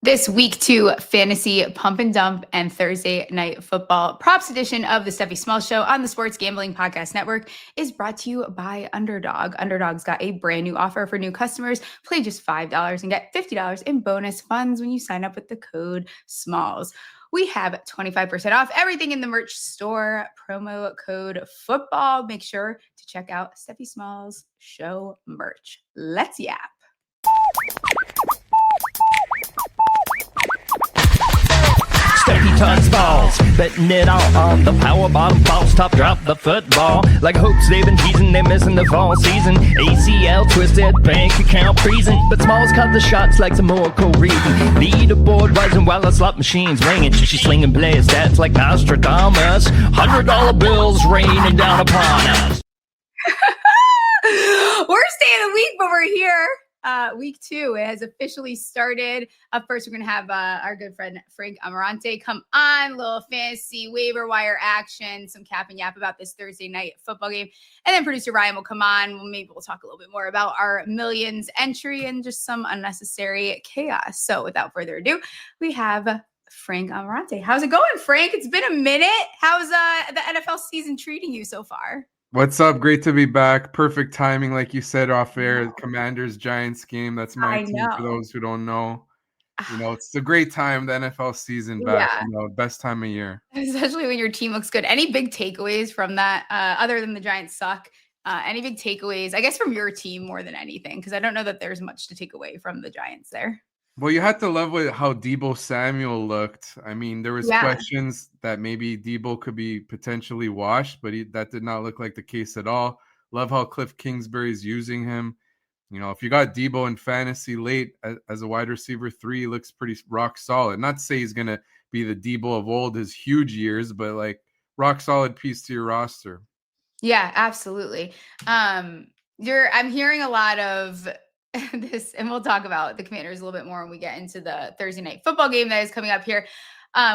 This week 2 fantasy pump and dump and Thursday night football props edition of the Stephie Smalls Show on the Sports Gambling Podcast Network is brought to you by Underdog. Underdog's got a brand new offer for new customers. Play just $5 and get $50 in bonus funds when you sign up with the code SMALLS. We have 25% off everything in the merch store. Promo code football. Make sure to check out Stephie Smalls Show merch. Let's yap. Stephie touch balls, betting it all on the power bottom falls, top drop the football. Like hopes they've been teasing, they're missing the fall season. ACL twisted, bank account freezing, but Smalls cut the shots like some Oracle reading. Leaderboard rising while the slot machine's ringing. She's slinging play stats like Nostradamus. $100 bills raining down upon us. Worst day of the week, but we're here. Week 2, it has officially started. Up first, we're going to have our good friend Frank Ammirante come on, little fantasy waiver wire action, some cap and yap about this Thursday night football game. And then producer Ryan will come on. Maybe we'll talk a little bit more about our millions entry and just some unnecessary chaos. So without further ado, we have Frank Ammirante. How's it going, Frank? It's been a minute. How's the NFL season treating you so far? What's up? Great to be back. Perfect timing, like you said off air. Commanders Giants game. That's my team for those who don't know. You know, it's a great time, the NFL season back. Yeah. You know, best time of year. Especially when your team looks good. Any big takeaways from that, other than the Giants suck? Any big takeaways, I guess, from your team more than anything? Because I don't know that there's much to take away from the Giants there. Well, you had to love how Deebo Samuel looked. I mean, there was questions that maybe Deebo could be potentially washed, but that did not look like the case at all. Love how Cliff Kingsbury's using him. You know, if you got Deebo in fantasy late as a wide receiver 3, he looks pretty rock solid. Not to say he's going to be the Deebo of old, his huge years, but like rock solid piece to your roster. Yeah, absolutely. I'm hearing a lot of this, and we'll talk about the Commanders a little bit more when we get into the Thursday night football game that is coming up here.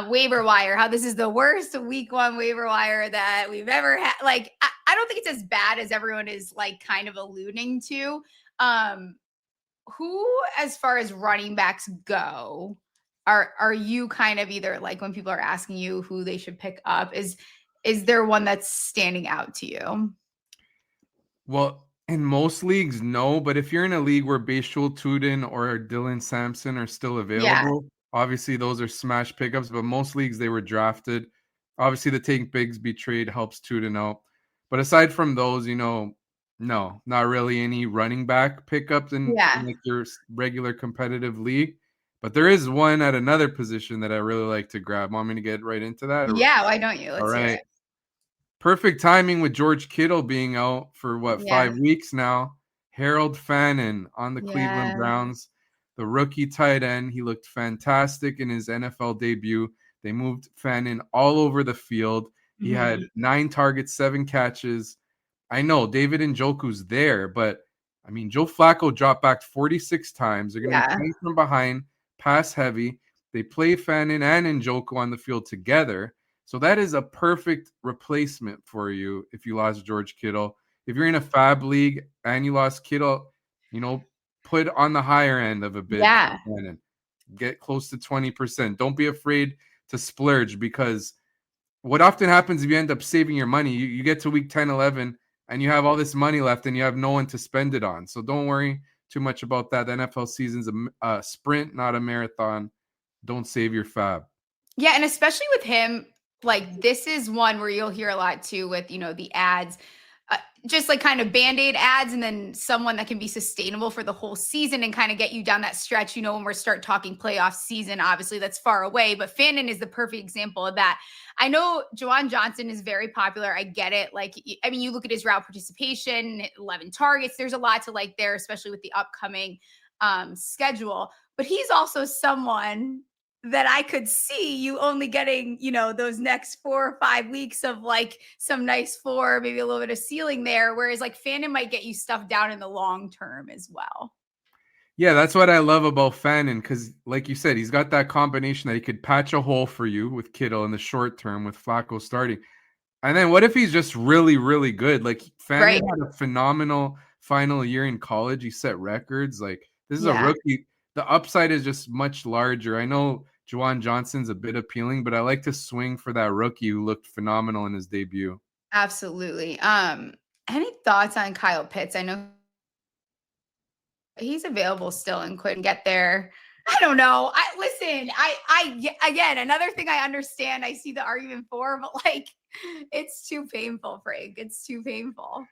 Waiver wire, how this is the worst week 1 waiver wire that we've ever had. Like, I don't think it's as bad as everyone is like kind of alluding to. Who, as far as running backs go, are you kind of either like when people are asking you who they should pick up, is there one that's standing out to you? Well, in most leagues, no. But if you're in a league where Bashul Tuden or Dylan Sampson are still available, obviously those are smash pickups. But most leagues, they were drafted. Obviously, the Tank Bigsby trade helps Tuden out. But aside from those, you know, no, not really any running back pickups in like your regular competitive league. But there is one at another position that I really like to grab. Want me to get right into that? Yeah, why don't you? Let's hear it. Perfect timing with George Kittle being out for 5 weeks now. Harold Fannin on the Cleveland Browns, the rookie tight end. He looked fantastic in his NFL debut. They moved Fannin all over the field. He had 9 targets, 7 catches. I know David Njoku's there, but I mean, Joe Flacco dropped back 46 times. They're going to play from behind, pass heavy. They play Fannin and Njoku on the field together. So that is a perfect replacement for you if you lost George Kittle. If you're in a fab league and you lost Kittle, you know, put on the higher end of a bid. And get close to 20%. Don't be afraid to splurge, because what often happens if you end up saving your money, you get to week 10, 11, and you have all this money left and you have no one to spend it on. So don't worry too much about that. The NFL season's a sprint, not a marathon. Don't save your fab. Yeah, and especially with him, like, this is one where you'll hear a lot too with, you know, the ads, just like kind of Band-Aid ads, and then someone that can be sustainable for the whole season and kind of get you down that stretch, you know, when we start talking playoff season. Obviously that's far away, but Fannin is the perfect example of that. I know Juwan Johnson is very popular. I get it. Like, I mean, you look at his route participation, 11 targets. There's a lot to like there, especially with the upcoming schedule, but he's also someone that I could see you only getting, you know, those next 4 or 5 weeks of like some nice floor, maybe a little bit of ceiling there. Whereas like Fannin might get you stuff down in the long term as well. Yeah, that's what I love about Fannin, because like you said, he's got that combination that he could patch a hole for you with Kittle in the short term with Flacco starting. And then what if he's just really, really good? Like Fannin Right. had a phenomenal final year in college. He set records. Like this is a rookie. The upside is just much larger. I know Juwan Johnson's a bit appealing, but I like to swing for that rookie who looked phenomenal in his debut. Absolutely. Any thoughts on Kyle Pitts? I know he's available still and couldn't get there. I don't know. Again, another thing I understand, I see the argument for, but like, it's too painful, Frank. It's too painful.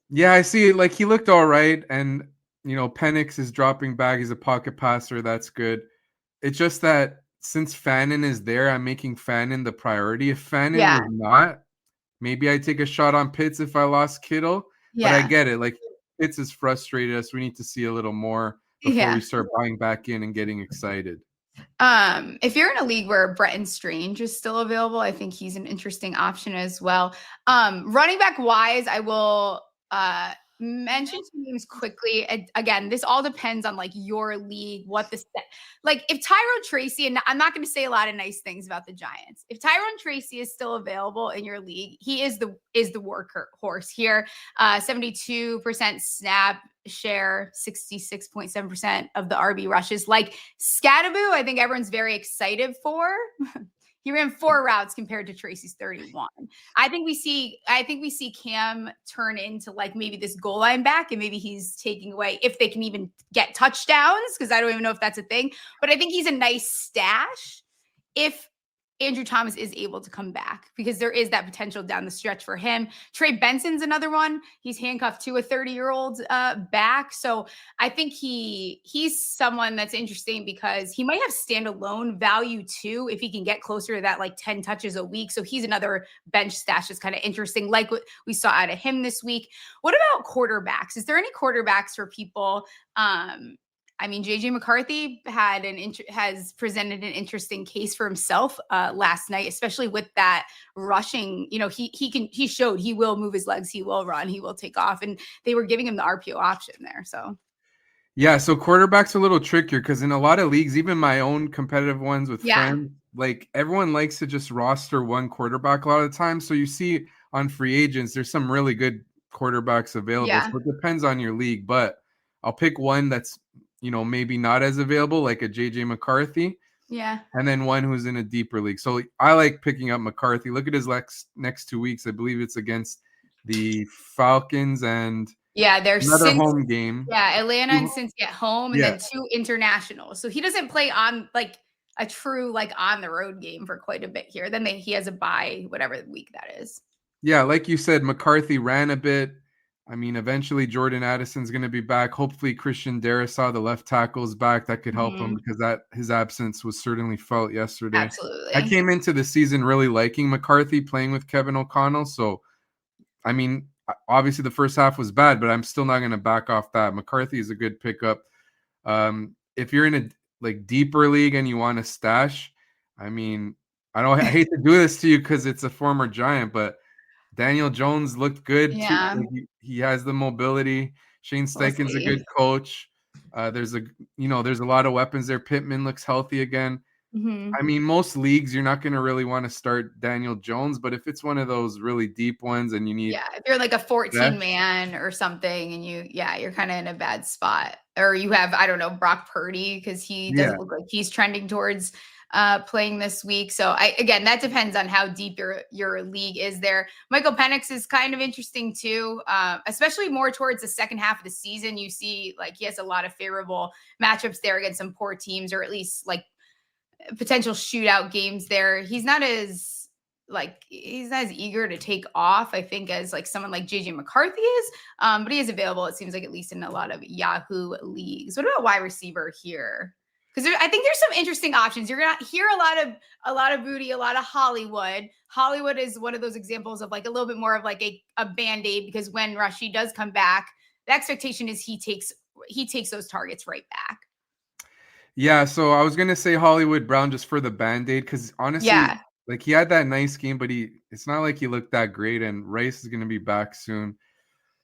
Yeah, I see. Like he looked all right. And, Penix is dropping back. He's a pocket passer. That's good. It's just that since Fannin is there, I'm making Fannin the priority. If Fannin was not, maybe I take a shot on Pitts if I lost Kittle. But I get it. Like Pitts is frustrated us. We need to see a little more before we start buying back in and getting excited. If you're in a league where Bretton Strange is still available, I think he's an interesting option as well. Running back wise, I will mention some names quickly. And again, this all depends on like your league, what the like if Tyrone Tracy, and I'm not going to say a lot of nice things about the Giants. If Tyrone Tracy is still available in your league, he is the workhorse here. 72% snap share, 66.7% of the RB rushes. Like Scadaboo, I think everyone's very excited for. He ran 4 routes compared to Tracy's 31. I think we see Cam turn into like maybe this goal line back, and maybe he's taking away if they can even get touchdowns, because I don't even know if that's a thing. But I think he's a nice stash if Andrew Thomas is able to come back, because there is that potential down the stretch for him. Trey Benson's another one. He's handcuffed to a 30-year-old back. So I think he's someone that's interesting because he might have standalone value too if he can get closer to that like 10 touches a week. So he's another bench stash that's kind of interesting, like what we saw out of him this week. What about quarterbacks? Is there any quarterbacks for people? I mean, JJ McCarthy has presented an interesting case for himself last night, especially with that rushing. He showed he will move his legs, he will run, he will take off, and they were giving him the RPO option there. So, yeah, so quarterbacks are a little trickier because in a lot of leagues, even my own competitive ones with friends, like everyone likes to just roster one quarterback a lot of the time. So you see on free agents, there's some really good quarterbacks available. So it depends on your league, but I'll pick one that's maybe not as available, like a JJ McCarthy. Yeah. And then one who's in a deeper league. So I like picking up McCarthy. Look at his next 2 weeks. I believe it's against the Falcons and there's another home game. Yeah, Atlanta and Cincy at home, and then 2 internationals. So he doesn't play on like a true like on the road game for quite a bit here. Then he has a bye, whatever week that is. Yeah, like you said, McCarthy ran a bit. I mean, eventually Jordan Addison's going to be back. Hopefully Christian Darrisaw, the left tackle, is back. That could help him because his absence was certainly felt yesterday. Absolutely. I came into the season really liking McCarthy playing with Kevin O'Connell. So, I mean, obviously the first half was bad, but I'm still not going to back off that. McCarthy is a good pickup. If you're in a like deeper league and you want to stash, I mean, I hate to do this to you because it's a former Giant, but Daniel Jones looked good. Yeah. He has the mobility. Shane Steichen's a good coach. There's a lot of weapons there. Pittman looks healthy again. Mm-hmm. I mean, most leagues, you're not going to really want to start Daniel Jones, but if it's one of those really deep ones and you need, if you're like a 14-man or something and you're kind of in a bad spot, or you have, I don't know, Brock Purdy, because he doesn't look like he's trending towards playing this week. So again, that depends on how deep your league is there. Michael Penix is kind of interesting too, especially more towards the second half of the season. You see like he has a lot of favorable matchups there against some poor teams, or at least like potential shootout games there. He's not as eager to take off, I think, as like someone like JJ McCarthy is, but he is available, it seems like, at least in a lot of Yahoo leagues. What about wide receiver here? Because I think there's some interesting options. You're gonna hear a lot of booty, a lot of Hollywood. Hollywood is one of those examples of like a little bit more of like a Band-Aid, because when Rashid does come back, the expectation is he takes those targets right back. Yeah, so I was gonna say Hollywood Brown just for the Band-Aid, because honestly, like he had that nice game, but it's not like he looked that great. And Rice is gonna be back soon.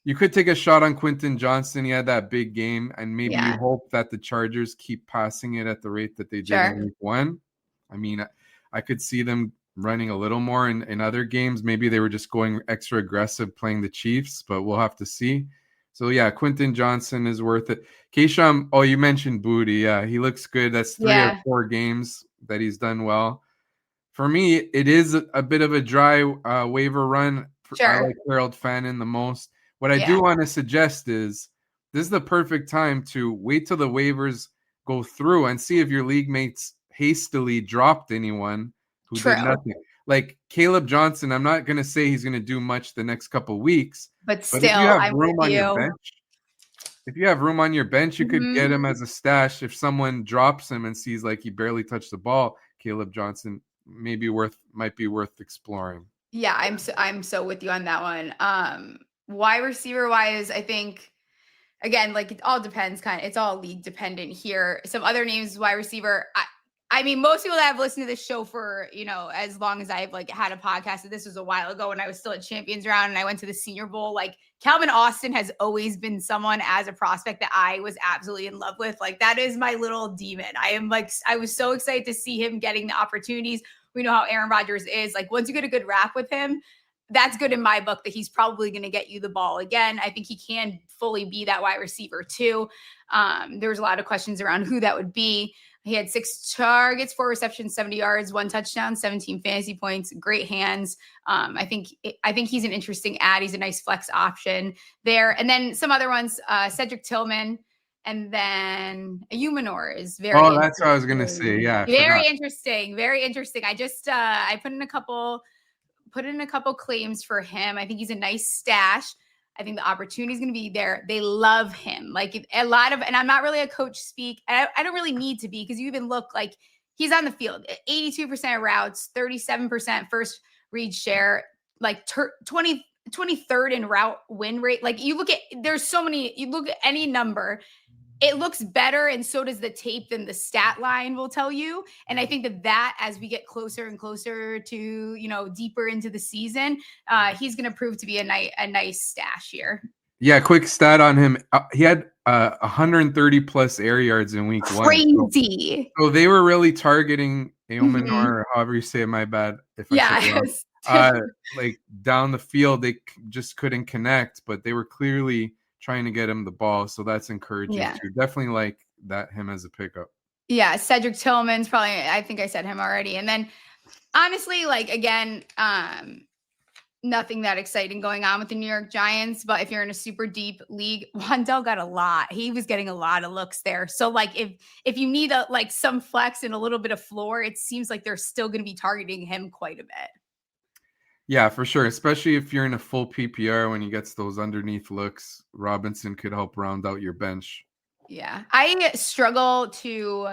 You could take a shot on Quentin Johnston. He had that big game, and maybe you hope that the Chargers keep passing it at the rate that they did in week 1. I mean, I could see them running a little more in other games. Maybe they were just going extra aggressive playing the Chiefs, but we'll have to see. So yeah, Quentin Johnson is worth it. Keyshawn, you mentioned Booty. Yeah, he looks good. That's 3 or 4 games that he's done well. For me, it is a bit of a dry waiver run. I like Harold Fannin the most. What I do want to suggest is this is the perfect time to wait till the waivers go through and see if your league mates hastily dropped anyone who did nothing. Like Caleb Johnson, I'm not going to say he's going to do much the next couple of weeks. But still, if you have room on your bench, you could get him as a stash. If someone drops him and sees like he barely touched the ball, Caleb Johnson might be worth exploring. Yeah, I'm so with you on that one. Wide receiver wise, I think again, like it all depends. It's all league dependent here. Some other names, wide receiver. I mean, most people that have listened to this show for, as long as I've like had a podcast, and this was a while ago when I was still at Champions Round and I went to the Senior Bowl, like Calvin Austin has always been someone as a prospect that I was absolutely in love with. Like that is my little demon. I was so excited to see him getting the opportunities. We know how Aaron Rodgers is. Like once you get a good rap with him, that's good in my book that he's probably going to get you the ball again. I think he can fully be that wide receiver too. There was a lot of questions around who that would be. He had 6 targets, 4 receptions, 70 yards, 1 touchdown, 17 fantasy points, great hands. I think he's an interesting add. He's a nice flex option there. And then some other ones, Cedric Tillman, and then Umanor is very. Oh, that's what I was going to say. Yeah. Very interesting. Very interesting. I just, I put in a couple claims for him. I think he's a nice stash. I think the opportunity is going to be there. They love him. Like a lot of, and I'm not really a coach speak. I don't really need to be because you even look like he's on the field. 82% of routes, 37% first read share, like 23rd in route win rate. Like you look at, you look at any number, it looks better, and so does the tape than the stat line will tell you. And I think that as we get closer and closer to, deeper into the season, he's going to prove to be a nice stash here. Yeah, quick stat on him. He had 130 plus air yards in week 1. Crazy. So they were really targeting Umanor, or however you say it, my bad. Like down the field, they just couldn't connect, but they were clearly trying to get him the ball. So that's encouraging too. Definitely like him as a pickup. Yeah. Cedric Tillman's probably, I think I said him already. And then honestly, like again, nothing that exciting going on with the New York Giants, but if you're in a super deep league, Wandell got a lot. He was getting a lot of looks there. So like if you need some flex and a little bit of floor, it seems like they're still going to be targeting him quite a bit. Yeah, for sure. Especially if you're in a full PPR, when he gets those underneath looks, Robinson could help round out your bench. Yeah. I struggle to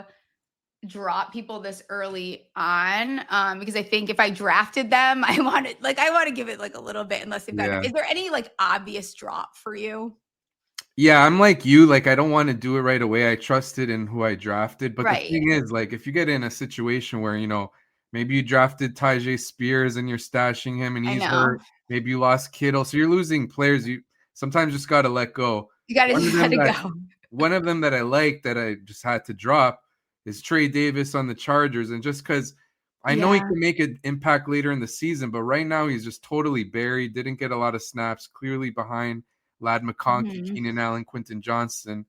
drop people this early on because I think if I drafted them, I want to give it like a little bit unless they've got Is there any like obvious drop for you? Yeah, I'm like you. Like I don't want to do it right away. I trusted in who I drafted. But the thing is, like if you get in a situation where, maybe you drafted Tyjae Spears and you're stashing him and he's hurt. Maybe you lost Kittle. So you're losing players. You sometimes just got to let go. You got to go. One of them that I like that I just had to drop is Trey Davis on the Chargers. And just because I know he can make an impact later in the season, but right now he's just totally buried. Didn't get a lot of snaps, clearly behind Ladd McConkey, Keenan Allen, Quentin Johnston.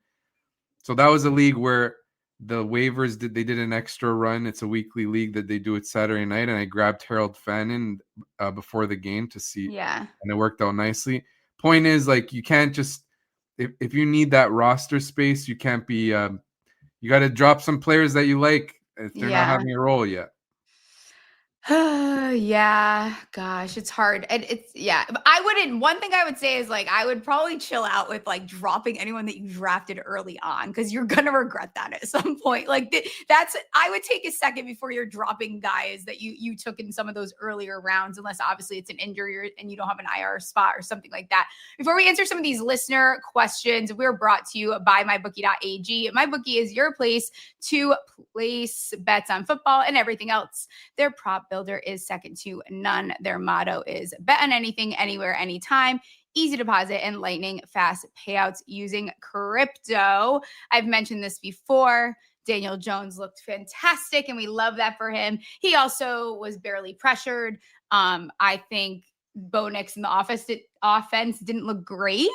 So that was a league where the waivers did an extra run. It's a weekly league that they do it Saturday night, and I grabbed Harold Fannin before the game to see. Yeah, and it worked out nicely. Point is, like, you can't just if you need that roster space, you can't be. You got to drop some players that you like if they're not having a role yet. Yeah, gosh, it's hard. And I wouldn't, one thing I would say is like, I would probably chill out with like dropping anyone that you drafted early on, because you're going to regret that at some point. Like I would take a second before you're dropping guys that you took in some of those earlier rounds, unless obviously it's an injury and you don't have an IR spot or something like that. Before we answer some of these listener questions, we're brought to you by mybookie.ag. MyBookie is your place to place bets on football and everything else. Their prop builder is second to none. Their motto is bet on anything, anywhere, anytime. Easy deposit and lightning fast payouts using crypto. I've mentioned this before. Daniel Jones looked fantastic, and we love that for him. He also was barely pressured. I think Bo Nix and the offense didn't look great,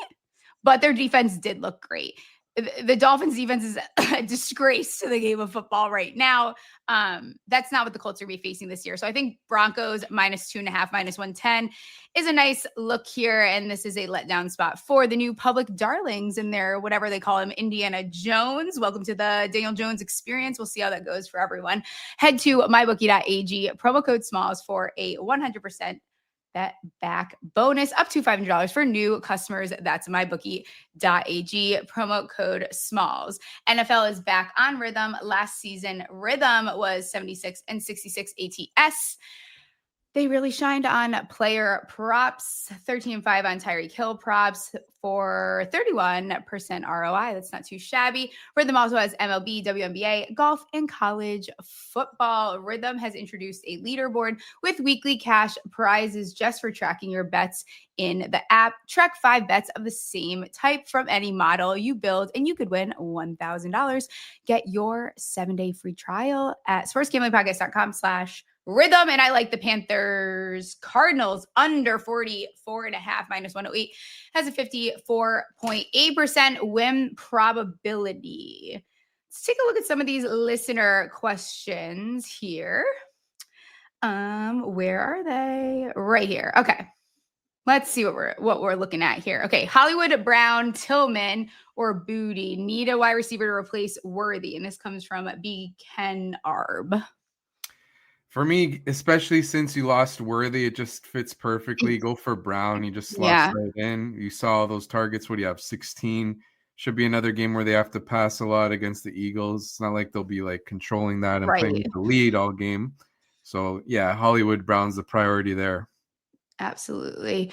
but their defense did look great. The Dolphins defense is a disgrace to the game of football right now. That's not what the Colts are going to be facing this year. So I think Broncos -2.5, -110 is a nice look here. And this is a letdown spot for the new public darlings in their, whatever they call him, Indiana Jones. Welcome to the Daniel Jones experience. We'll see how that goes for everyone. Head to mybookie.ag, promo code SMALLS for a 100% bet back bonus up to $500 for new customers. That's mybookie.ag, promo code SMALLS. NFL is back on rhythm. Last season, rhythm was 76 and 66 ATS. They really shined on player props, 13-5 on Tyreek Hill props for 31% ROI. That's not too shabby. Rhythm also has MLB, WNBA, golf, and college football. Rhythm has introduced a leaderboard with weekly cash prizes just for tracking your bets in the app. Track 5 bets of the same type from any model you build, and you could win $1,000. Get your 7-day free trial at sportsgamblingpodcast.com/rhythm. And I like the Panthers Cardinals under 44.5 -108 has a 54.8% win probability. Let's take a look at some of these listener questions here. Where are they? Right here. Okay. Let's see what we're looking at here. Okay. Hollywood Brown, Tillman, or Booty need a wide receiver to replace Worthy. And this comes from B. Ken Arb. For me, especially since you lost Worthy, it just fits perfectly. Go for Brown. He just slots right in. You saw those targets. What do you have? 16. Should be another game where they have to pass a lot against the Eagles. It's not like they'll be like controlling that and playing with the lead all game. So yeah, Hollywood Brown's the priority there. Absolutely.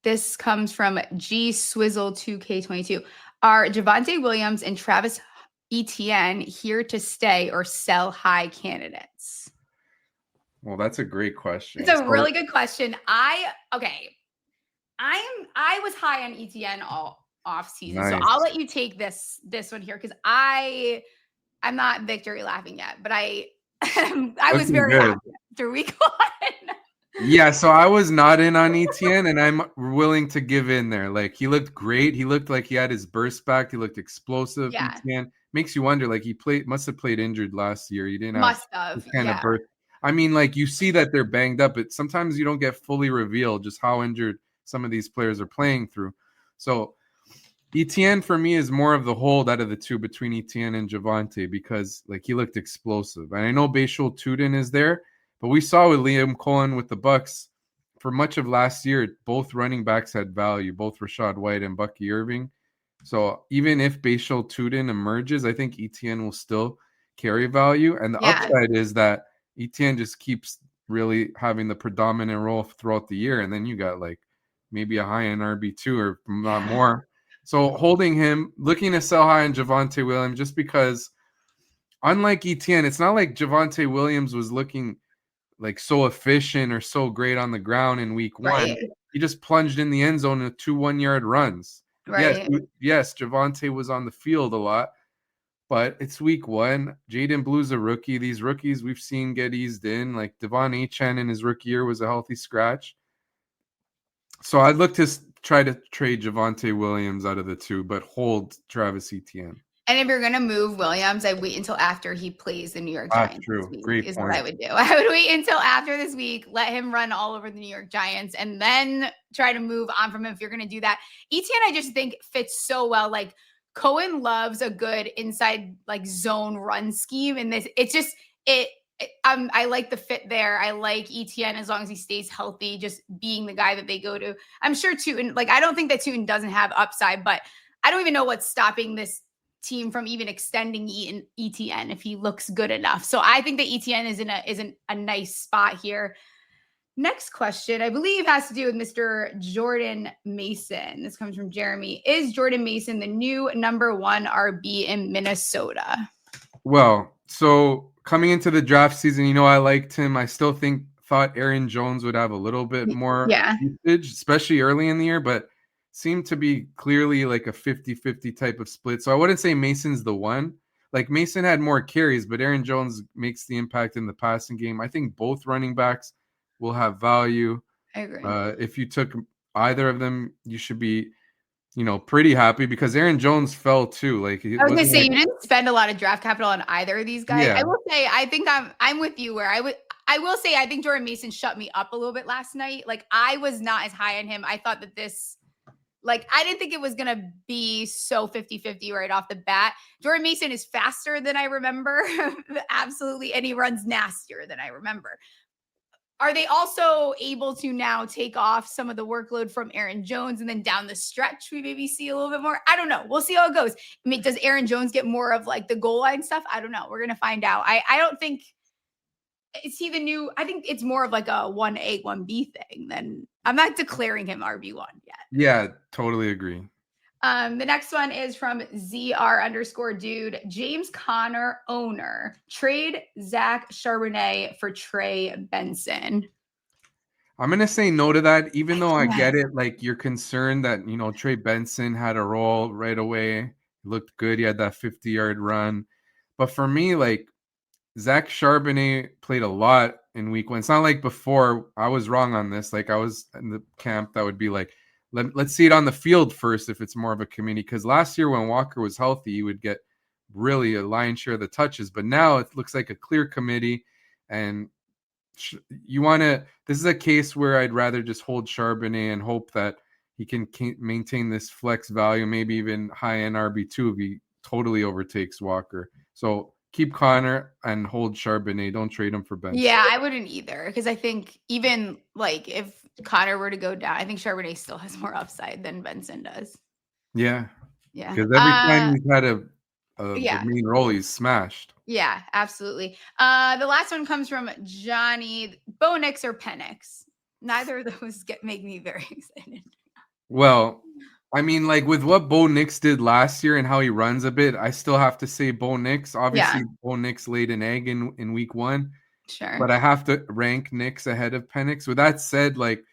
This comes from G Swizzle 2K22. Are Javonte Williams and Travis Etienne here to stay or sell high candidates? Well, that's a great question. It's a really good question. I was high on Etienne all off season. Nice. So I'll let you take this one here because I'm not victory laughing yet, but I was very happy after week 1. Yeah, so I was not in on Etienne, and I'm willing to give in there. Like, he looked great. He looked like he had his burst back. He looked explosive. Yeah. Etienne makes you wonder, like, he must have played injured last year. He didn't have this kind of burst. I mean, like, you see that they're banged up, but sometimes you don't get fully revealed just how injured some of these players are playing through. So Etienne for me is more of the hold out of the two between Etienne and Javonte because, like, he looked explosive. And I know Bashul Tudin is there, but we saw with Liam Cohen with the Bucks for much of last year, both running backs had value, both Rachaad White and Bucky Irving. So even if Bashul Tudin emerges, I think Etienne will still carry value. And the upside is that Etienne just keeps really having the predominant role throughout the year. And then you got like maybe a high-end RB2 or not more. So holding him, looking to sell high on Javonte Williams just because unlike Etienne, it's not like Javonte Williams was looking like so efficient or so great on the ground in week 1. He just plunged in the end zone in 2 1-yard runs. Right. Yes, Javonte was on the field a lot. But it's week 1. Jaden Blue's a rookie. These rookies we've seen get eased in. Like Devon Achane in his rookie year was a healthy scratch. So I'd look to try to trade Javonte Williams out of the two, but hold Travis Etienne. And if you're going to move Williams, I'd wait until after he plays the New York Giants. True. Great is point. What I would do. I would wait until after this week, let him run all over the New York Giants, and then try to move on from him if you're going to do that. Etienne, I just think, fits so well. Like, Cohen loves a good inside like zone run scheme, and I like the fit there. I like Etienne as long as he stays healthy, just being the guy that they go to. I'm sure Tootin, like I don't think that Tootin doesn't have upside, but I don't even know what's stopping this team from even extending Etienne if he looks good enough. So I think that Etienne is in a nice spot here. Next question, I believe, has to do with Mr. Jordan Mason. This comes from Jeremy. Is Jordan Mason the new number 1 RB in Minnesota? Well, so coming into the draft season, I liked him. I still thought Aaron Jones would have a little bit more usage, especially early in the year, but seemed to be clearly like a 50-50 type of split. So I wouldn't say Mason's the one. like Mason had more carries, but Aaron Jones makes the impact in the passing game. I think both running backs will have value. I agree. If you took either of them, you should be, pretty happy because Aaron Jones fell too. Like I was gonna say, you didn't spend a lot of draft capital on either of these guys. Yeah. I will say, I think I'm with you where I will say, I think Jordan Mason shut me up a little bit last night. Like I was not as high on him. I thought that I didn't think it was going to be so 50-50 right off the bat. Jordan Mason is faster than I remember. Absolutely. And he runs nastier than I remember. Are they also able to now take off some of the workload from Aaron Jones and then down the stretch we maybe see a little bit more? I don't know. We'll see how it goes. I mean, does Aaron Jones get more of like the goal line stuff? I don't know. We're going to find out. I don't think is he the new, I think it's more of like a 1A, 1B thing than I'm not declaring him RB1 yet. Yeah, totally agree. The next one is from ZR_dude. James Conner owner. Trade Zach Charbonnet for Trey Benson. I'm going to say no to that, even though I get it. Like you're concerned that, Trey Benson had a role right away. He looked good. He had that 50-yard run. But for me, like Zach Charbonnet played a lot in week 1. It's not like before I was wrong on this. Like I was in the camp that would be like, let's see it on the field first if it's more of a committee. Because last year when Walker was healthy, he would get really a lion's share of the touches. But now it looks like a clear committee. And this is a case where I'd rather just hold Charbonnet and hope that he can maintain this flex value, maybe even high-end RB2 if he totally overtakes Walker. So keep Conner and hold Charbonnet. Don't trade him for Benson. Yeah, I wouldn't either. Because I think even like if Conner were to go down, I think Charbonnet still has more upside than Benson does. Yeah. Yeah. Because every time he's had a main role, he's smashed. Yeah, absolutely. The last one comes from Johnny. Bo Nix or Penix? Neither of those make me very excited. Well, I mean, like with what Bo Nix did last year and how he runs a bit, I still have to say Bo Nix. Obviously, Bo Nix laid an egg in week 1. Sure. But I have to rank Nix ahead of Penix. With that said, like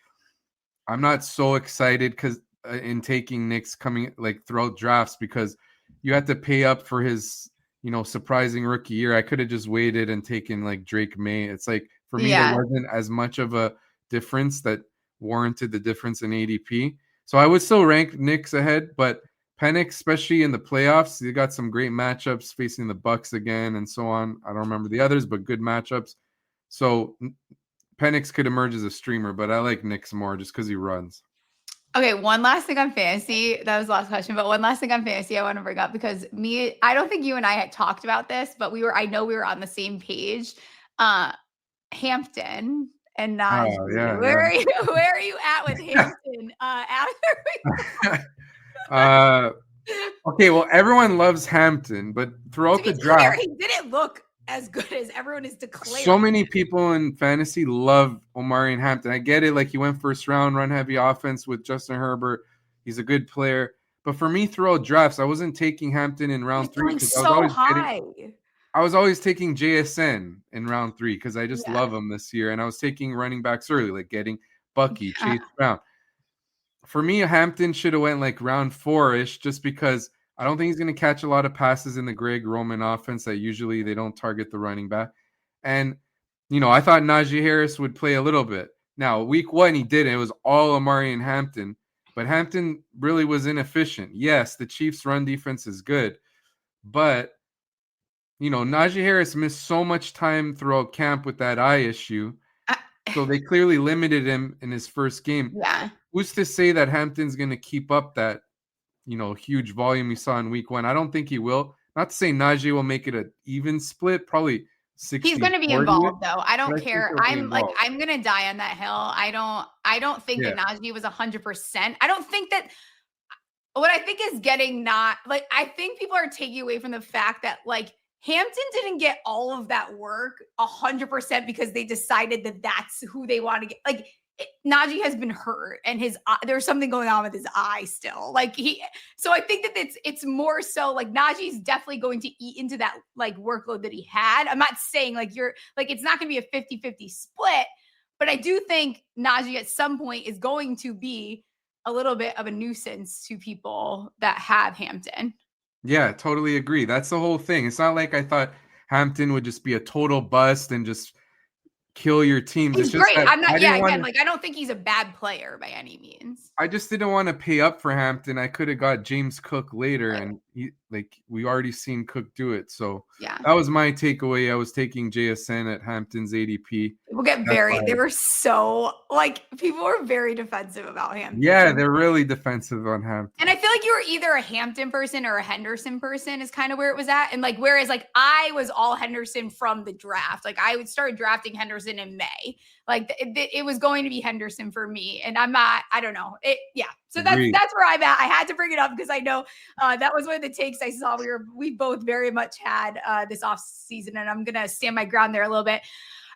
I'm not so excited because in taking Nix coming like throughout drafts because you had to pay up for his, surprising rookie year. I could have just waited and taken like Drake May. It's like for me, there wasn't as much of a difference that warranted the difference in ADP. So I would still rank Nix ahead, but Penix, especially in the playoffs, they got some great matchups facing the Bucks again and so on. I don't remember the others, but good matchups. So Penix could emerge as a streamer, but I like Nix more just because he runs. Okay, one last thing on fantasy. That was the last question, but one last thing on fantasy I want to bring up because I don't think you and I had talked about this, but I know we were on the same page. Hampton and Najee. Oh, yeah, where are you at with Hampton? Okay, well, everyone loves Hampton, but throughout the draft, he didn't look as good as everyone is declaring. So many people in fantasy love Omarion Hampton. I get it. Like he went first round, run heavy offense with Justin Herbert. He's a good player. But for me, throughout drafts, I wasn't taking Hampton in round 3 because I was always taking JSN in round 3 because I just love him this year. And I was taking running backs early, like getting Bucky, Chase Brown. For me, Hampton should have went like round 4-ish just because I don't think he's going to catch a lot of passes in the Greg Roman offense that usually they don't target the running back. And, I thought Najee Harris would play a little bit. Now, week 1, he didn't. It was all Omarion Hampton. But Hampton really was inefficient. Yes, the Chiefs' run defense is good. But, Najee Harris missed so much time throughout camp with that eye issue. So they clearly limited him in his first game. Yeah. Who's to say that Hampton's going to keep up that huge volume we saw in week 1? I don't think he will. Not to say Najee will make it an even split, probably 60. He's going to be involved though. I don't care. I'm going to die on that hill. I don't think that Najee was 100%. I don't think that what I think is I think people are taking away from the fact that like Hampton didn't get all of that work 100% because they decided that that's who they want to get. Like Najee has been hurt and there's something going on with his eye still. So I think that it's more so like Najee's definitely going to eat into that like workload that he had. I'm not saying like it's not going to be a 50-50 split, but I do think Najee at some point is going to be a little bit of a nuisance to people that have Hampton. Yeah, totally agree. That's the whole thing. It's not like I thought Hampton would just be a total bust and just kill your teams. He's It's just great. that I'm not. I Yeah, didn't want again, to. like I don't think he's a bad player by any means. I just didn't want to pay up for Hampton. I could have got James Cook later, Right. and we already seen Cook do it. So Yeah. that was my takeaway. I was taking JSN at Hampton's ADP. They were so people were very defensive about Hampton. Yeah, they're really defensive on Hampton. And I feel like you were either a Hampton person or a Henderson person is kind of where it was at. And whereas I was all Henderson from the draft. I would start drafting Henderson in May. It was going to be Henderson for me. And I'm not, I don't know. So that's where I'm at. I had to bring it up because I know that was one of the takes I saw. We both very much had this off season, and I'm going to stand my ground there a little bit.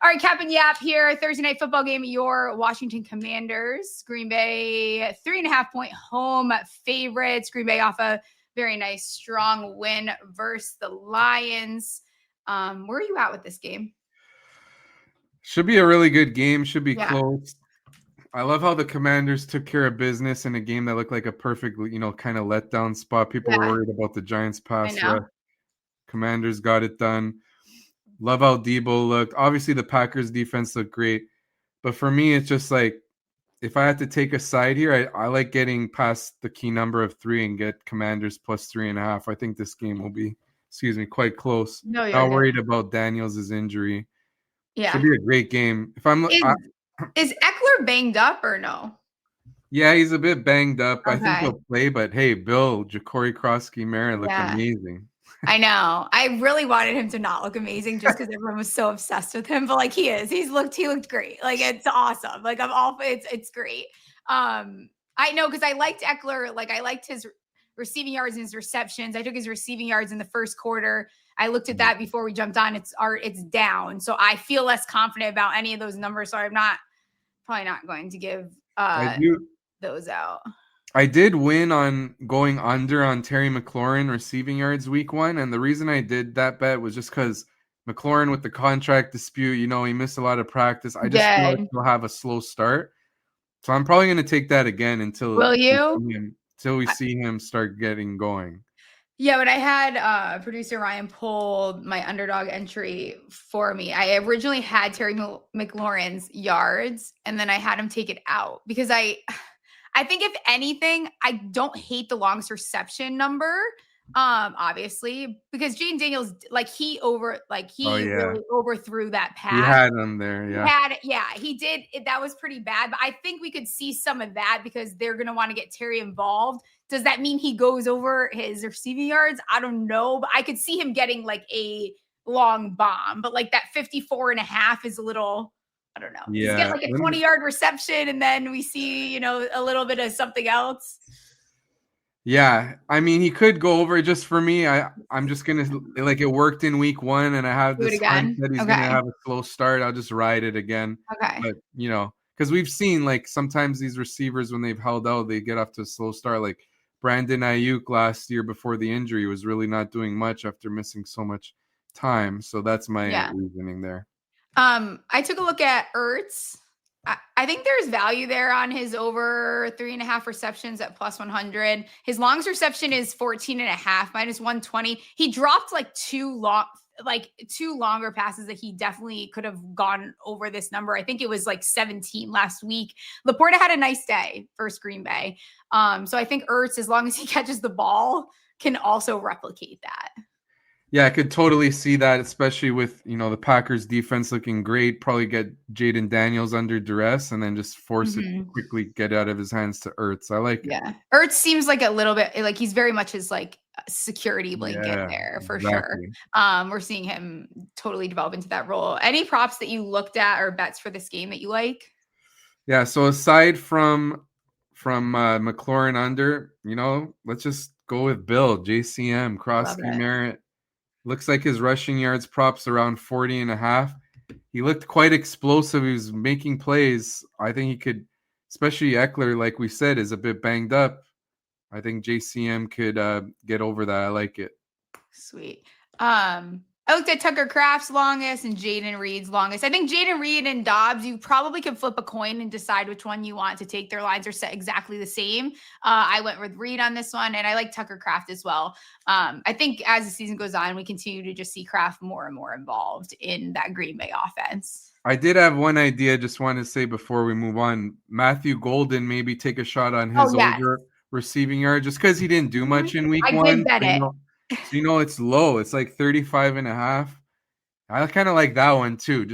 All right, Cap and Yap here. Thursday night football game. Your Washington Commanders, Green Bay, 3.5-point home favorites. Green Bay off a very nice, strong win versus the Lions. Where are you at with this game? Should be a really good game. Should be close. I love how the Commanders took care of business in a game that looked like a perfect, kind of letdown spot. People were worried about the Giants pass rush. Commanders got it done. Love how Debo looked. Obviously, the Packers defense looked great. But for me, it's just if I had to take a side here, I like getting past the key number of 3 and get Commanders plus 3.5. I think this game will be, quite close. No, not worried about Daniels' injury. Yeah. Should be a great game. Is Eckler banged up or no? Yeah, he's a bit banged up. Okay. I think he'll play, but hey, Bill, Ja'Cory Krosky-Merritt looked amazing. I know. I really wanted him to not look amazing just because everyone was so obsessed with him. But he is. He looked great. It's awesome. It's great. I know because I liked Eckler. I liked his receiving yards and his receptions. I took his receiving yards in the first quarter. I looked at that before we jumped on. It's down. So I feel less confident about any of those numbers. So I'm probably not going to give those out. I did win on going under on Terry McLaurin receiving yards week 1. And the reason I did that bet was just because McLaurin with the contract dispute, he missed a lot of practice. I just feel like he'll have a slow start. So I'm probably going to take that again until we see him start getting going. Yeah, when I had producer Ryan pull my underdog entry for me, I originally had Terry McLaurin's yards, and then I had him take it out because I think if anything, I don't hate the longest reception number, obviously, because Jaden Daniels, really overthrew that pass. He had him there, He did. That was pretty bad, but I think we could see some of that because they're going to want to get Terry involved. Does that mean he goes over his receiving yards? I don't know, but I could see him getting a long bomb, but that 54.5 is a little, I don't know. Yeah. He's getting a 20-yard reception, and then we see, a little bit of something else. Yeah. I mean, he could go over. Just for me, I'm just going to, it worked in week 1, and I have this hunch that he's going to have a slow start. I'll just ride it again. Okay. But, because we've seen, sometimes these receivers, when they've held out, they get off to a slow start. Brandon Ayuk last year before the injury was really not doing much after missing so much time. So that's my reasoning there. I took a look at Ertz. I think there's value there on his over 3.5 receptions at plus 100. His longest reception is 14.5 minus 120. He dropped two longer passes that he definitely could have gone over this number. I think it was 17 last week. Laporta had a nice day versus Green Bay. So I think Ertz, as long as he catches the ball, can also replicate that. Yeah, I could totally see that, especially with, the Packers defense looking great. Probably get Jaden Daniels under duress and then just force it to quickly get out of his hands to Ertz. I like it. Yeah. Ertz seems like a little bit he's very much his security blanket there for sure. We're seeing him totally develop into that role. Any props that you looked at or bets for this game that you like? Yeah, so aside from McLaurin under, let's just go with Bill, JCM, Krosky-Merritt. Looks like his rushing yards props around 40.5. He looked quite explosive. He was making plays. I think he could, especially Eckler, like we said, is a bit banged up. I think JCM could get over that. I like it. Sweet. I I looked at Tucker Kraft's longest and Jaden Reed's longest. I think Jaden Reed and Dobbs, you probably can flip a coin and decide which one you want to take. Their lines are set exactly the same. I went with Reed on this one, and I like Tucker Kraft as well. I think as the season goes on, we continue to just see Kraft more and more involved in that Green Bay offense. I did have one idea. Just want to say before we move on, Matthew Golden maybe take a shot on his older receiving yard just because he didn't do much in week one. I did bet it. So, it's low. It's like 35.5. I kind of like that one too.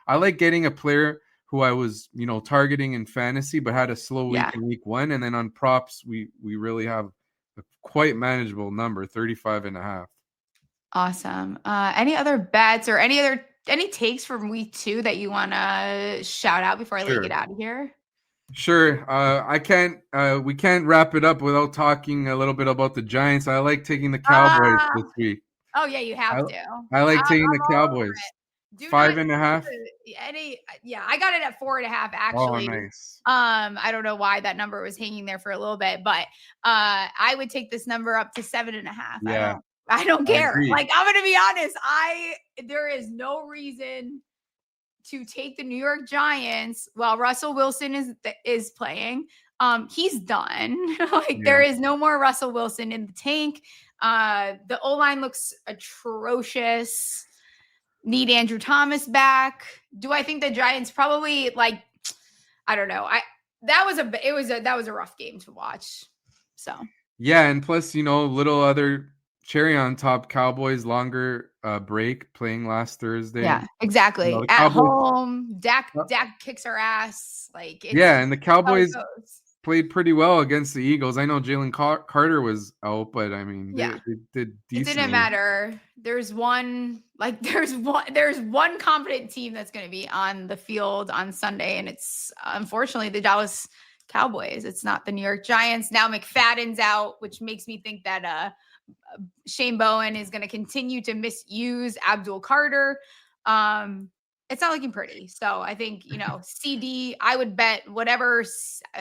I like getting a player who I was, targeting in fantasy, but had a slow week in week one. And then on props, we really have a quite manageable number, 35.5. Awesome. Any other bets or any takes from week 2 that you want to shout out before I let you get out of here? Sure. We can't wrap it up without talking a little bit about the Giants. I like taking the Cowboys this week. Oh yeah, you have to. I like taking the Cowboys. 5.5. I got it at 4.5 actually. Oh, nice. I don't know why that number was hanging there for a little bit, but I would take this number up to 7.5. Yeah. I don't care. Like, I'm gonna be honest. There is no reason to take the New York Giants while Russell Wilson is playing. He's done. There is no more Russell Wilson in the tank. The O-line looks atrocious. Need Andrew Thomas back. Do I think the Giants probably I don't know. That was a rough game to watch. So yeah, and plus, little other cherry on top, Cowboys longer break playing last Thursday. Yeah, exactly. At home, Dak kicks our ass. And the Cowboys played pretty well against the Eagles. I know Jalen Carter was out, but I mean, they did decently. It didn't matter. There's one competent team that's going to be on the field on Sunday, and it's unfortunately the Dallas Cowboys. It's not the New York Giants. Now McFadden's out, which makes me think that Shane Bowen is going to continue to misuse Abdul Carter. It's not looking pretty. So I think, CD, I would bet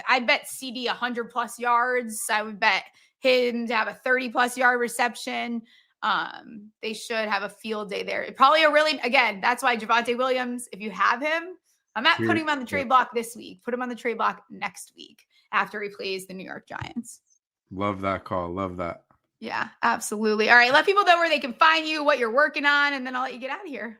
I'd bet CD 100 plus yards. I would bet him to have a 30 plus yard reception. They should have a field day there. Probably that's why Javonte Williams, if you have him, I'm not putting him on the trade block this week. Put him on the trade block next week after he plays the New York Giants. Love that call. Love that. Yeah, absolutely. All right. Let people know where they can find you, what you're working on, and then I'll let you get out of here.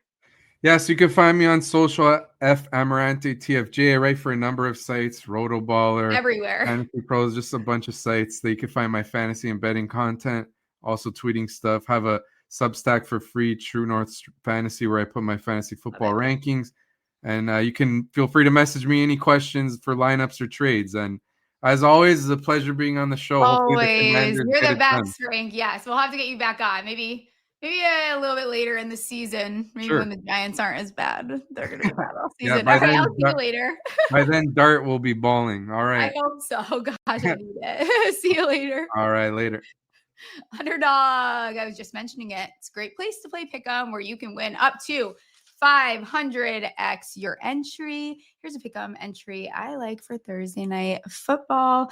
Yeah, so you can find me on social at F Ammirante TFJ. I write for a number of sites, Rotoballer, everywhere, Fantasy Pros, just a bunch of sites that you can find my fantasy and betting content. Also tweeting stuff. Have a Substack for free, True North Fantasy, where I put my fantasy football rankings. And you can feel free to message me any questions for lineups or trades. And as always, it's a pleasure being on the show. Always. You're the best, Frank. Yes, we'll have to get you back on. Maybe a little bit later in the season. Maybe when the Giants aren't as bad. They're going to be bad all season. I'll see you later. By then, Dart will be balling. All right. I hope so. Gosh, I need it. See you later. All right, later. Underdog. I was just mentioning it. It's a great place to play Pick'em where you can win up to 500x your entry. Here's a Pick'em entry I like for Thursday night football.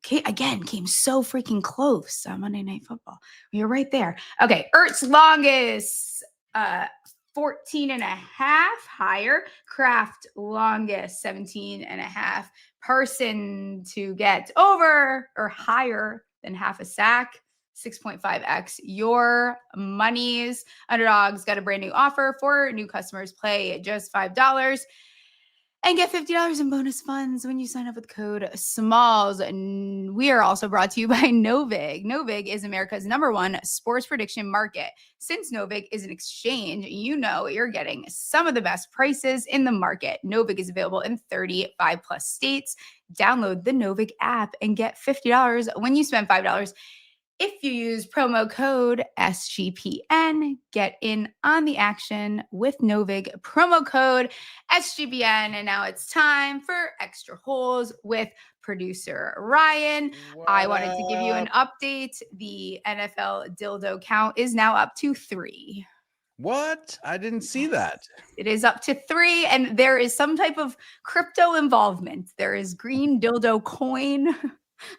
Came so freaking close on Monday Night Football. We were right there. Okay, Ertz longest 14.5 higher. Kraft longest 17.5. Person to get over or higher than half a sack. 6.5x your monies. Underdog's got a brand new offer for new customers. Play at just $5 and get $50 in bonus funds when you sign up with code SMALLS. And we are also brought to you by Novig. Novig is America's #1 sports prediction market. Since Novig is an exchange, you're getting some of the best prices in the market. Novig is available in 35 plus states. Download the Novig app and get $50 when you spend $5. If you use promo code SGPN, get in on the action with Novig. Promo code SGPN. And now it's time for Extra Holes with producer Ryan. I wanted to give you an update. The NFL dildo count is now up to 3. What? I didn't see that. It is up to 3, and there is some type of crypto involvement. There is green dildo coin.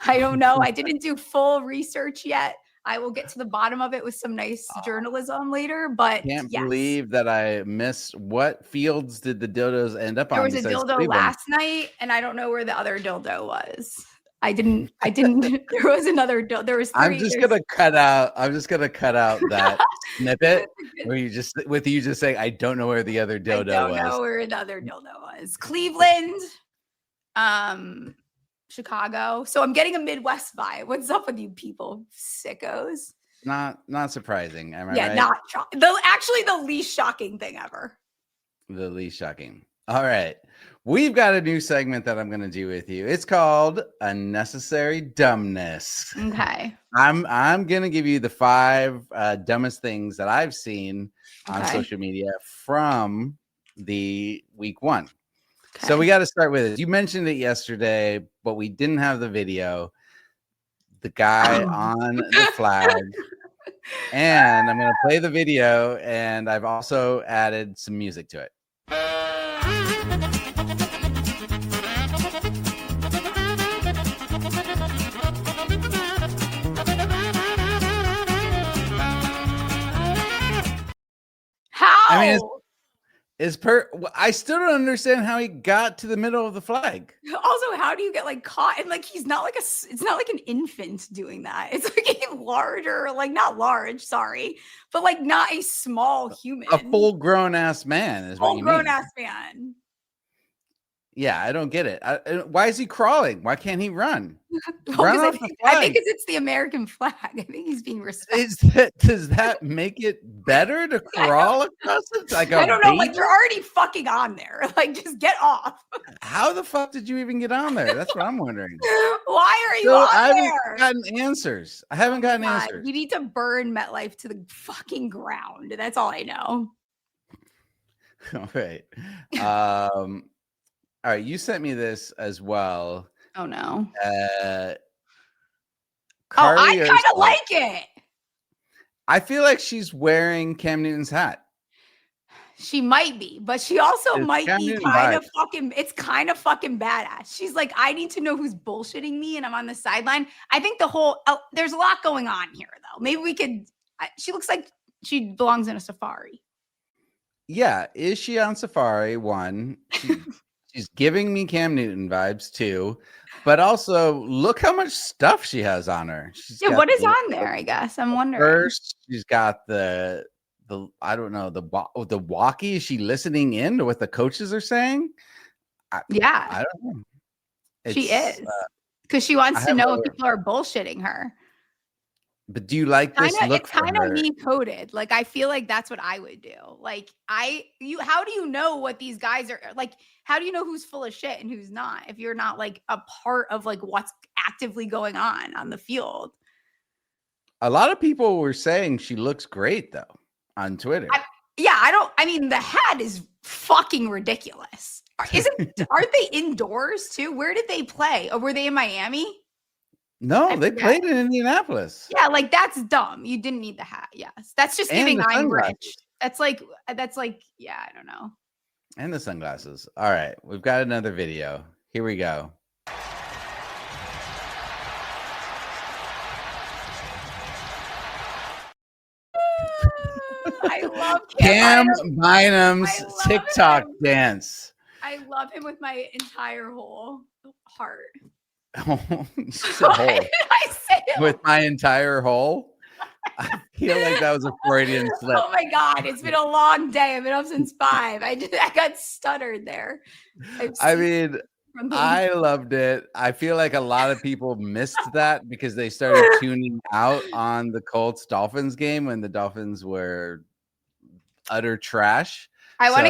I don't know. I didn't do full research yet I will get to the bottom of it with some nice journalism later. But Can't believe that I missed. What fields did the dildos end up on? There was a dildo last night, and I don't know where the other dildo was. I didn't. There was another dildo. There was 3. I'm just gonna cut out that snippet where you just saying, I don't know where the other dildo was. I don't know where the other dildo was. Cleveland, Chicago. So I'm getting a Midwest vibe. What's up with you people, sickos? Not surprising. Am I right? Not shocking. Actually, the least shocking thing ever. The least shocking. All right. We've got a new segment that I'm going to do with you. It's called Unnecessary Dumbness. Okay. I'm going to give you the 5 dumbest things that I've seen on social media from the week 1. Okay. So we got to start with it. You mentioned it yesterday, but we didn't have the video. The guy on the flag. And I'm going to play the video, and I've also added some music to it. How? I mean, I still don't understand how he got to the middle of the flag. Also, how do you get caught? And he's not it's not like an infant doing that. It's like a larger, not large, sorry, but not a small human. A full grown ass man is what you mean. Full grown ass man. Yeah, I don't get it. Why is he crawling? Why can't he run? Run off the flag. I think because it's the American flag. I think he's being respectful. Does that make it better to crawl across it? I don't know. You're already fucking on there. Just get off. How the fuck did you even get on there? That's what I'm wondering. Why are you on there? I haven't gotten answers. We need to burn MetLife to the fucking ground. That's all I know. All right. All right, you sent me this as well. Oh no. I kind of like it. I feel like she's wearing Cam Newton's hat. She might be, but she also might be kind of fucking. It's kind of fucking badass. She's like, I need to know who's bullshitting me, and I'm on the sideline. I think there's a lot going on here, though. Maybe we could. She looks like she belongs in a safari. Yeah, is she on safari? 1. She's giving me Cam Newton vibes too, but also look how much stuff she has on her. What is on there? I guess I'm wondering. First, she's got the I don't know the walkie. Is she listening in to what the coaches are saying? I don't know. She is because she wants to know if people are bullshitting her. But do you like this look? It's kind of me coded. I feel like that's what I would do. How do you know what these guys are like? How do you know who's full of shit and who's not if you're not a part of what's actively going on the field? A lot of people were saying she looks great though on Twitter. The hat is fucking ridiculous. Aren't they indoors too? Where did they play? Or were they in Miami? No, they played in Indianapolis. Yeah, that's dumb. You didn't need the hat. Yes. That's just giving I'm rich. That's like, yeah, I don't know. And the sunglasses. All right, we've got another video. Here we go. I love Cam Bynum's TikTok dance. I love him with my entire whole heart. Oh, I say with my entire whole. I feel like that was a Freudian slip. Oh my god, it's been a long day. I've been up since 5. I got stuttered there. I loved it. I feel like a lot of people missed that because they started tuning out on the Colts-Dolphins game when the Dolphins were utter trash. I want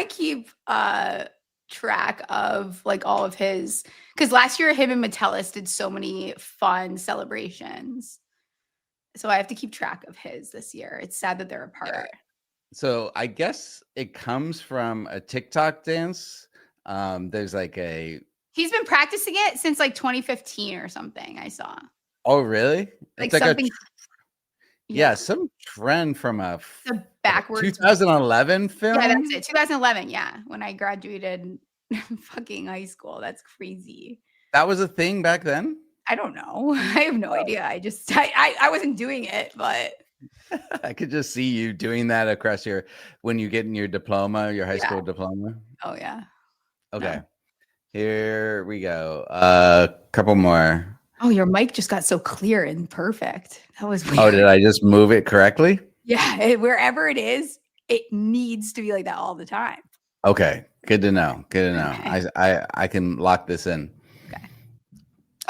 to keep track of all of his, because last year him and Metellus did so many fun celebrations, so I have to keep track of his this year. It's sad that they're apart. Yeah. So I guess it comes from a TikTok dance. There's he's been practicing it since 2015 or something. I saw. Oh really? It's something. Some trend from a backwards 2011 film. Yeah, that's it. 2011. Yeah, when I graduated fucking high school. That's crazy. That was a thing back then. I don't know. I have no idea. I wasn't doing it, but I could just see you doing that across when you get in your diploma, your high school diploma. Oh yeah. Okay. No. Here we go. A couple more. Oh, your mic just got so clear and perfect. That was weird. Oh, did I just move it correctly? Yeah, wherever it is, it needs to be like that all the time. Okay. Good to know. Good to know. Okay. I can lock this in.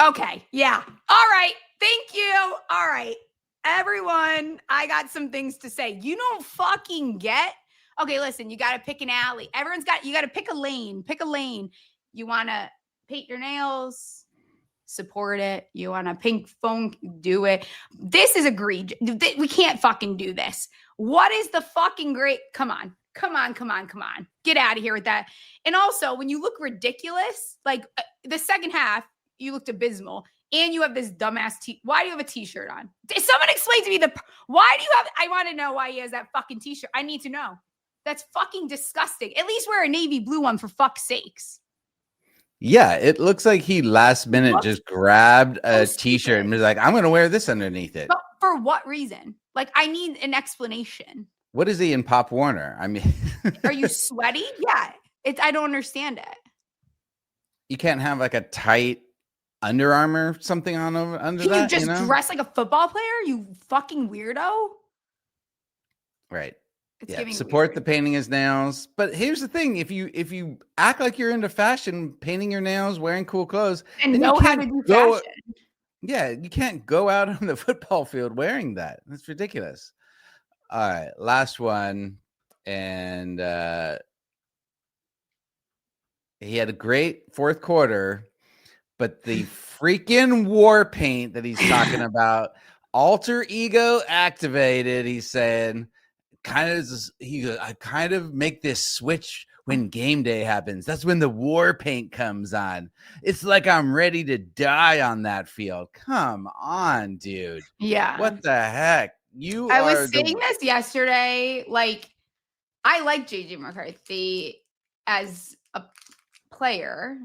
Okay. Yeah. All right. Thank you. All right. Everyone, I got some things to say. You don't fucking get. Okay, listen, you got to pick an alley. You got to pick a lane. Pick a lane. You want to paint your nails, support it. You want to pink phone, do it. This is egregious. We can't fucking do this. What is the fucking great? Come on. Get out of here with that. And also, when you look ridiculous, like the second half, you looked abysmal. And you have this dumbass why do you have a t-shirt on? Someone explain to me I want to know why he has that fucking t-shirt. I need to know. That's fucking disgusting. At least wear a navy blue one for fuck's sakes. Yeah, it looks like he last minute just grabbed a t-shirt and was like, I'm going to wear this underneath it. But for what reason? Like, I need an explanation. What is he in Pop Warner? I mean, are you sweaty? Yeah. I don't understand it. You can't have like a tight Under Armour something on under Can that. You just dress like a football player? You fucking weirdo. Right. It's yeah. Support weird. the painting his nails. But here's the thing: if you act like you're into fashion, painting your nails, wearing cool clothes, and know how to do fashion. Yeah, you can't go out on the football field wearing that. That's ridiculous. All right, last one, and he had a great fourth quarter. But the freaking war paint that he's talking about, alter ego activated, he's saying, I kind of make this switch when game day happens. That's when the war paint comes on. It's like I'm ready to die on that field. Come on, dude. Yeah. What the heck? I was saying this yesterday. Like, I like JJ McCarthy as a player,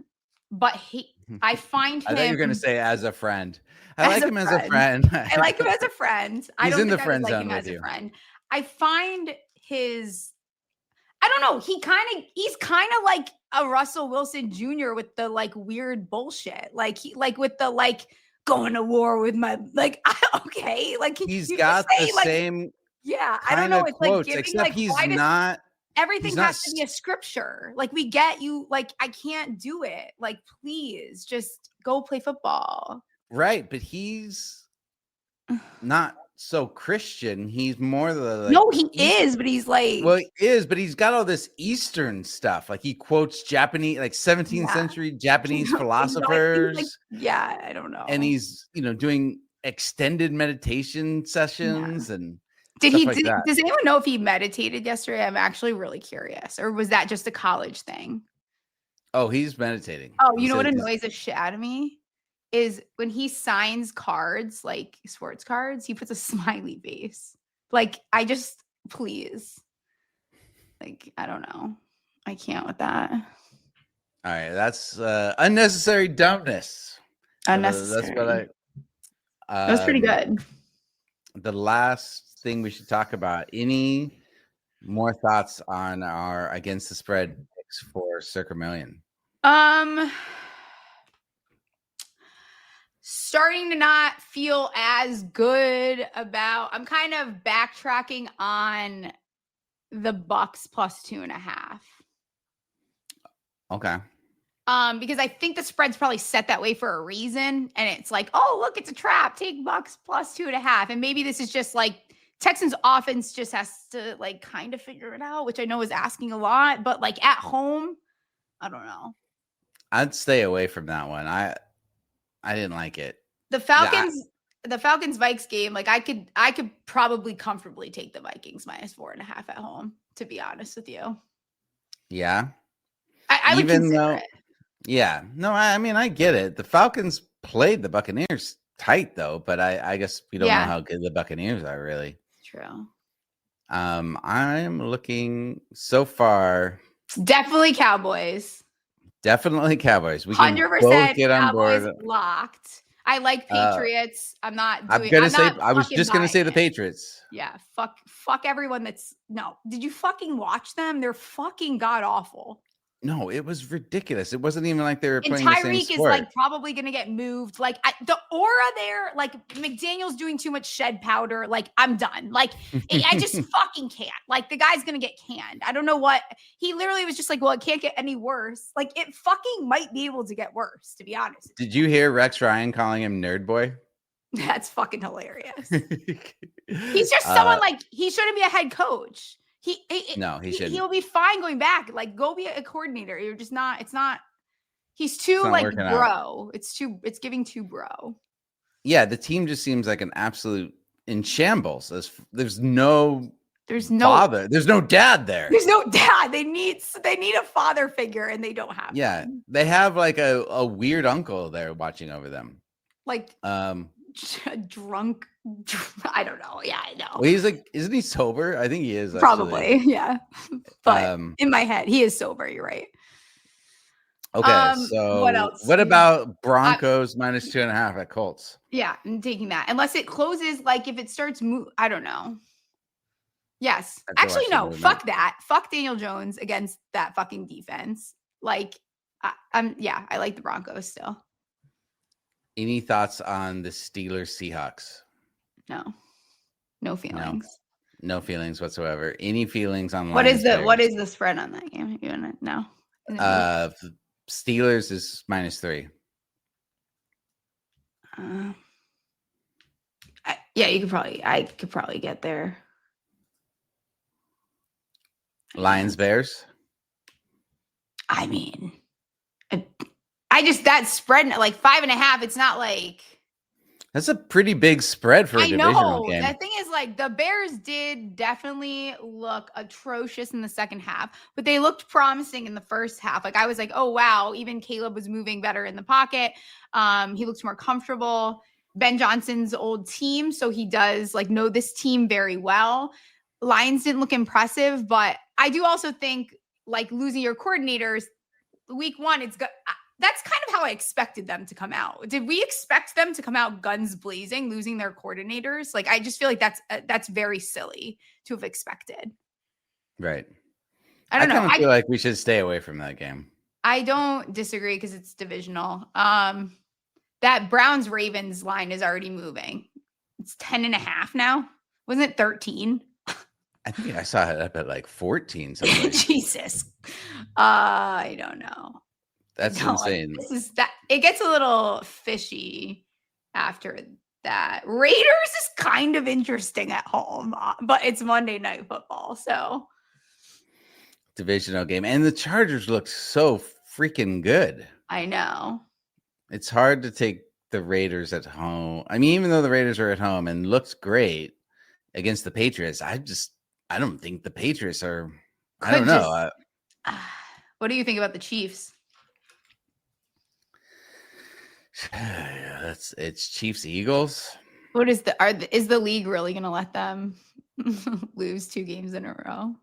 but I find him. I thought you were going to say as a friend. I like him as a friend. I like him as a friend. I don't in the think friend I like zone him with as you. a friend. I find I don't know. He's kind of like a Russell Wilson Jr. with the like weird bullshit. Like with the like going to war with my okay. Like he's got the same. Yeah, I don't know. It's quotes, like giving except like he's not. Everything has to be a scripture. Like we get you. Like I can't do it. Like please, just go play football. Right, but he's not so Christian. He's more the no, he is, but he's like he is, but he's got all this Eastern stuff. Like he quotes Japanese, like 17th century Japanese philosophers. I don't know. And he's doing extended meditation sessions and. Does anyone know if he meditated yesterday? I'm actually really curious. Or was that just a college thing? Oh, he's meditating. Oh, you know what annoys the shit out of me? Is when he signs cards, like sports cards, he puts a smiley face. Like, please. Like, I don't know. I can't with that. All right. That's unnecessary dumbness. Unnecessary. That's what that was pretty good. The last thing we should talk about. Any more thoughts on our against the spread picks for Circa Million? Starting to not feel as good about. I'm kind of backtracking on the Bucks plus 2.5. Okay. Because I think the spread's probably set that way for a reason, and it's like, oh look, it's a trap. Take Bucks plus 2.5, and maybe this is just like. Texans offense just has to like kind of figure it out, which I know is asking a lot, but like at home, I don't know. I'd stay away from that one. I didn't like it. The Falcons Vikes game, like I could probably comfortably take the Vikings minus 4.5 at home, to be honest with you. Yeah. I would consider it. Yeah. No, I mean, I get it. The Falcons played the Buccaneers tight though, but I guess we don't know how good the Buccaneers are really. True. I'm looking so far. Definitely Cowboys. Definitely Cowboys. We 100% can both get on Cowboys board. locked. I like Patriots. I was just gonna say the Patriots. Yeah, fuck everyone no. Did you fucking watch them? They're fucking god awful. No, it was ridiculous. It wasn't even like they were playing Tyreek the same sport. is like probably gonna get moved. Like the aura there, like McDaniel's doing too much shed powder. Like I'm done. Like I just fucking can't. Like the guy's gonna get canned. I don't know what he literally was just like. Well, it can't get any worse. Like it fucking might be able to get worse. To be honest. Did you hear Rex Ryan calling him Nerd Boy? That's fucking hilarious. He's just someone like he shouldn't be a head coach. He shouldn't. He'll be fine going back. Like, go be a coordinator. You're just not. It's not. He's too like bro. Out. It's giving too bro. Yeah, the team just seems like an absolute in shambles. There's no father. There's no dad there. There's no dad. They need a father figure, and they don't have. Yeah, one. They have like a weird uncle there watching over them. Like drunk. I don't know. Yeah, I know. Well, he's like, isn't he sober? I think he is. Probably, yeah. But in my head, he is sober. You're right. Okay, so what else? What about Broncos minus 2.5 at Colts? Yeah, I'm taking that. Unless it closes, like if it starts I don't know. Yes. Actually, no. Fuck that. Fuck Daniel Jones against that fucking defense. Like, I like the Broncos still. Any thoughts on the Steelers Seahawks? No feelings. No feelings whatsoever. Any feelings on what is the spread on that game? You want to know? Steelers is -3. I could probably get there. Lions Bears. I mean, that spread like 5.5. It's not like that's a pretty big spread for a divisional game. The thing is, like, the Bears did definitely look atrocious in the second half, but they looked promising in the first half. Like, I was like, oh wow, even Caleb was moving better in the pocket. He looked more comfortable. Ben Johnson's old team, so he does like know this team very well. Lions didn't look impressive, but I do also think like losing your coordinators week one, it's good. That's kind of how I expected them to come out. Did we expect them to come out guns blazing, losing their coordinators? Like, I just feel like that's very silly to have expected. Right. I don't know. I feel like we should stay away from that game. I don't disagree because it's divisional. That Browns Ravens line is already moving. It's 10.5 now. Wasn't it 13? I think I saw it up at like 14. Something. Jesus. I don't know. That's insane. It gets a little fishy after that. Raiders is kind of interesting at home, but it's Monday Night Football, so divisional game. And the Chargers look so freaking good. I know. It's hard to take the Raiders at home. I mean, even though the Raiders are at home and looks great against the Patriots, I don't think the Patriots are. I don't know. What do you think about the Chiefs? It's Chiefs Eagles. What is is the league really going to let them lose 2 games in a row?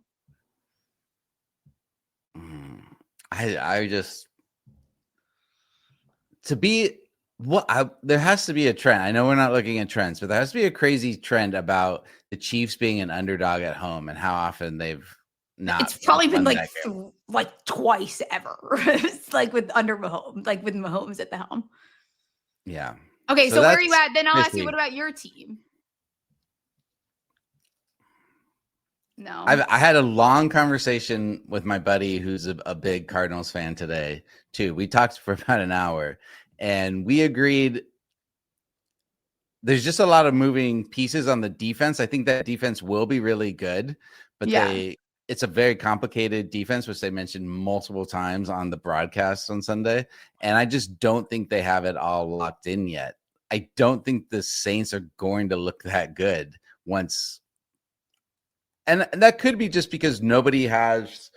I just there has to be a trend. I know we're not looking at trends, but there has to be a crazy trend about the Chiefs being an underdog at home and how often they've not. It's probably been like twice ever. It's like with Mahomes, like with Mahomes at the helm. Yeah. Okay, so where are you at? Then I'll ask you, what about your team? No. I had a long conversation with my buddy who's a big Cardinals fan today, too. We talked for about an hour, and we agreed there's just a lot of moving pieces on the defense. I think that defense will be really good, but it's a very complicated defense, which they mentioned multiple times on the broadcast on Sunday. And I just don't think they have it all locked in yet. I don't think the Saints are going to look that good once. And that could be just because nobody has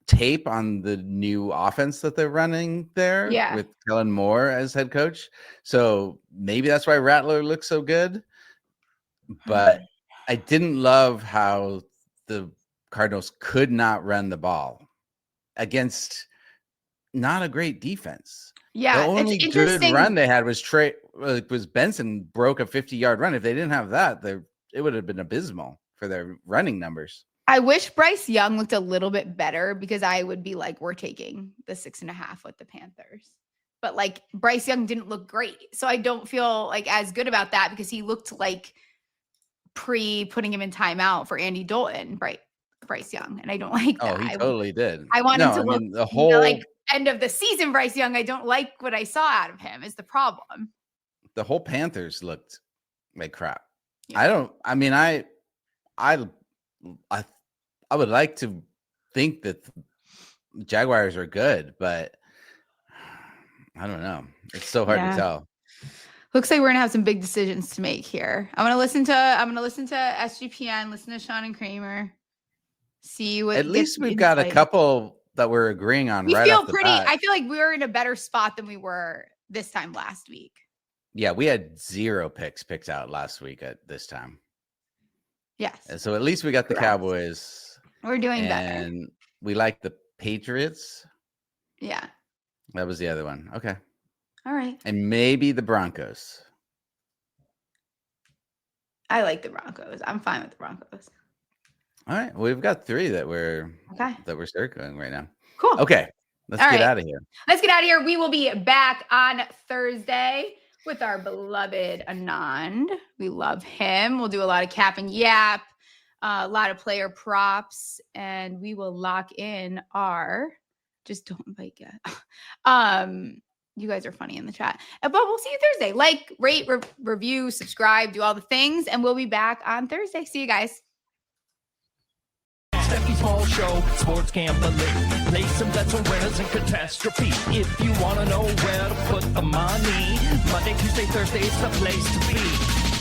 tape on the new offense that they're running there with Kellen Moore as head coach. So maybe that's why Rattler looks so good. But I didn't love how the Cardinals could not run the ball against not a great defense. Yeah, The only it's good interesting. run they had was Benson broke a 50-yard run. If they didn't have that, it would have been abysmal for their running numbers. I wish Bryce Young looked a little bit better because I would be like, we're taking the 6.5 with the Panthers. But like Bryce Young didn't look great. So I don't feel like as good about that because he looked like putting him in timeout for Andy Dalton, Bryce Young. And I don't like that. Oh, he totally did. I wanted to look the whole like end of the season Bryce Young. I don't like what I saw out of him is the problem. The whole Panthers looked like crap. Yeah. I would like to think that the Jaguars are good, but I don't know. It's so hard to tell. Looks like we're gonna have some big decisions to make here. I'm gonna listen to SGPN, listen to Sean and Kramer, see what. At least we've got a couple that we're agreeing on. We right feel off the pretty. bat. I feel like we were in a better spot than we were this time last week. Yeah, we had 0 picks picked out last week at this time. Yes. And so at least we got the Cowboys. We're doing better. And we like the Patriots. Yeah. That was the other one. Okay. All right. And maybe the Broncos. I like the Broncos. I'm fine with the Broncos. All right. Well, we've got 3 that we're circling right now. Cool. Okay. Let's get out of here. Let's get out of here. We will be back on Thursday with our beloved Anand. We love him. We'll do a lot of Cap and Yap, a lot of player props, and we will lock in our just don't bite yet. You guys are funny in the chat. But we'll see you Thursday. Like, rate, review, subscribe, do all the things, and we'll be back on Thursday. See you guys. Stephie Smalls Show, sports gambling. Play some bets on winners and catastrophe. If you want to know where to put the money, Monday, Tuesday, Thursday, it's the place to be.